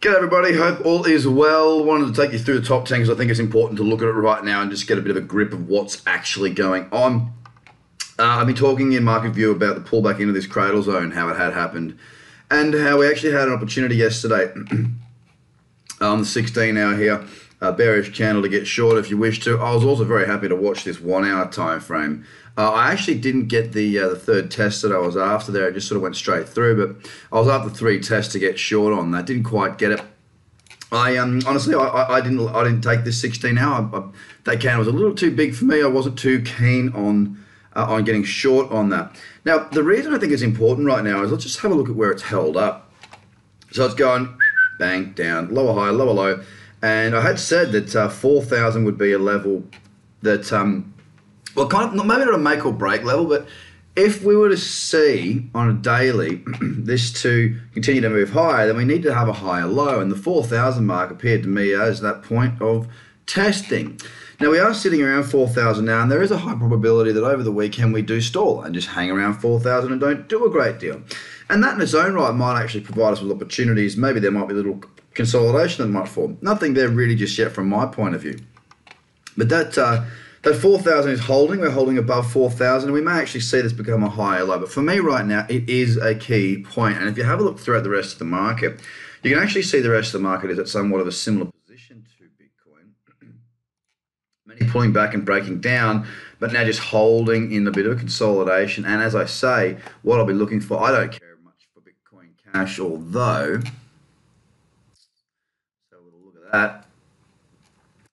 G'day everybody, hope all is well. Wanted to take you through the top 10 because I think it's important to look at it right now and just get a bit of a grip of what's actually going on. I've been talking in market view about the pullback into this cradle zone, how it had happened, and how we actually had an opportunity yesterday on the 16 hour here, bearish candle to get short if you wish to. I was also very happy to watch this 1 hour time frame. I actually didn't get the third test that I was after there. I just sort of went straight through, but I was after 3 tests to get short on that. Didn't quite get it. I honestly, I didn't take this 16 hour. That candle was a little too big for me. I wasn't too keen on getting short on that. Now, the reason I think it's important right now is let's just have a look at where it's held up. So it's going bang down, lower high, lower low, and I had said that 4,000 would be a level that well, kind of maybe not a make or break level, but if we were to see on a daily this to continue to move higher, then we need to have a higher low, and the 4,000 mark appeared to me as that point of testing. Now we are sitting around 4,000 now, and there is a high probability that over the weekend we do stall and just hang around 4,000 and don't do a great deal. And that in its own right might actually provide us with opportunities. Maybe there might be a little consolidation that might form. Nothing there really just yet from my point of view. But that 4,000 is holding. We're holding above 4,000, and we may actually see this become a higher low. But for me right now, it is a key point. And if you have a look throughout the rest of the market, you can actually see the rest of the market is at somewhat of a similar position to Bitcoin. Many pulling back and breaking down, but now just holding in a bit of a consolidation. And as I say, what I'll be looking for, I don't care much for Bitcoin Cash, although, so a little look at that.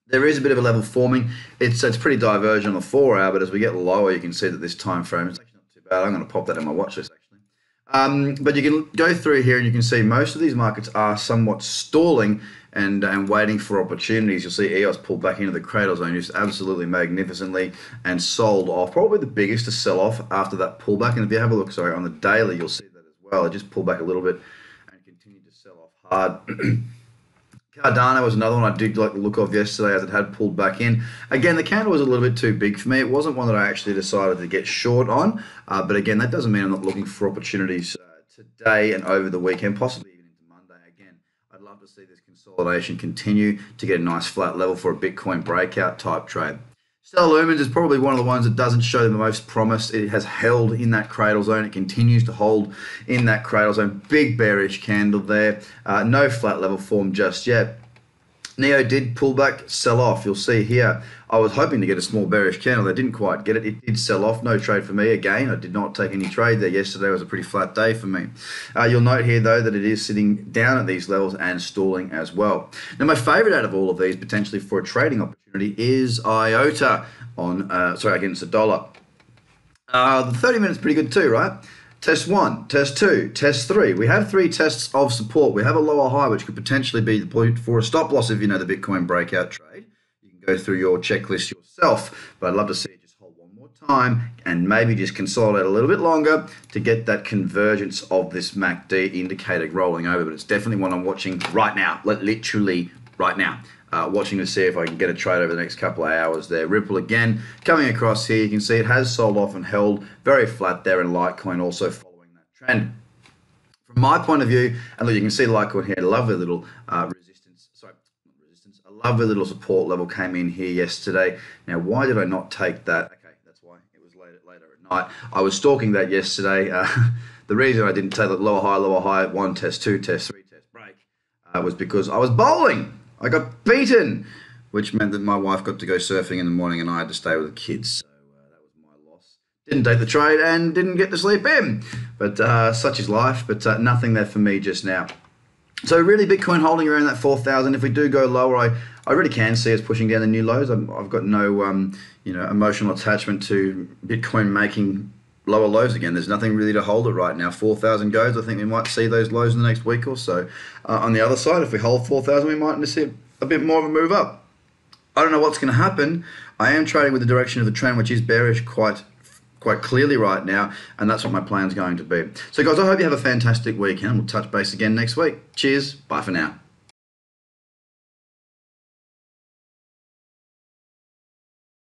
There is a bit of a level forming. It's pretty divergent on the 4 hour, but as we get lower, you can see that this time frame is actually not too bad. I'm going to pop that in my watch list actually. But you can go through here and you can see most of these markets are somewhat stalling and waiting for opportunities. You'll see EOS pulled back into the cradle zone just absolutely magnificently and sold off. Probably the biggest to sell off after that pullback. And if you have a look, sorry, on the daily, you'll see that as well. It just pulled back a little bit and continued to sell off hard. Cardano was another one I did like the look of yesterday as it had pulled back in. Again, the candle was a little bit too big for me. It wasn't one that I actually decided to get short on. But again, that doesn't mean I'm not looking for opportunities today and over the weekend, possibly even into Monday. Again, I'd love to see this consolidation continue to get a nice flat level for a Bitcoin breakout type trade. Stellar Lumens is probably one of the ones that doesn't show the most promise. It has held in that cradle zone. It continues to hold in that cradle zone. Big bearish candle there. No flat level form just yet. Neo did pull back, sell off. You'll see here, I was hoping to get a small bearish candle. I didn't quite get it. It did sell off. No trade for me. Again, I did not take any trade there. Yesterday was a pretty flat day for me. You'll note here, though, that it is sitting down at these levels and stalling as well. Now, my favorite out of all of these, potentially for a trading opportunity, is IOTA on, against the dollar. The 30 minutes pretty good too, right? Test 1, test 2, test 3. We have 3 tests of support. We have a lower high, which could potentially be the point for a stop loss if you know the Bitcoin breakout trade. You can go through your checklist yourself, but I'd love to see it just hold one more time and maybe just consolidate a little bit longer to get that convergence of this MACD indicator rolling over. But it's definitely one I'm watching right now, literally right now. Watching to see if I can get a trade over the next couple of hours there. Ripple again coming across here. You can see it has sold off and held very flat there, and Litecoin also following that trend. From my point of view, and look, you can see Litecoin here, lovely little a lovely little support level came in here yesterday. Now, why did I not take that? Okay, that's why it was later at night. I was stalking that yesterday. The reason I didn't take that lower high, 1, test 2, test 3, test break was because I was bowling. I got beaten, which meant that my wife got to go surfing in the morning and I had to stay with the kids. So that was my loss. Didn't take the trade and didn't get to sleep in. But such is life, but nothing there for me just now. So really Bitcoin holding around that 4,000. If we do go lower, I really can see us pushing down the new lows. I've got no emotional attachment to Bitcoin making lower lows again. There's nothing really to hold it right now. 4,000 goes. I think we might see those lows in the next week or so. On the other side, if we hold 4,000, we might see a bit more of a move up. I don't know what's going to happen. I am trading with the direction of the trend, which is bearish quite clearly right now, and that's what my plan's going to be. So guys, I hope you have a fantastic weekend. We'll touch base again next week. Cheers. Bye for now.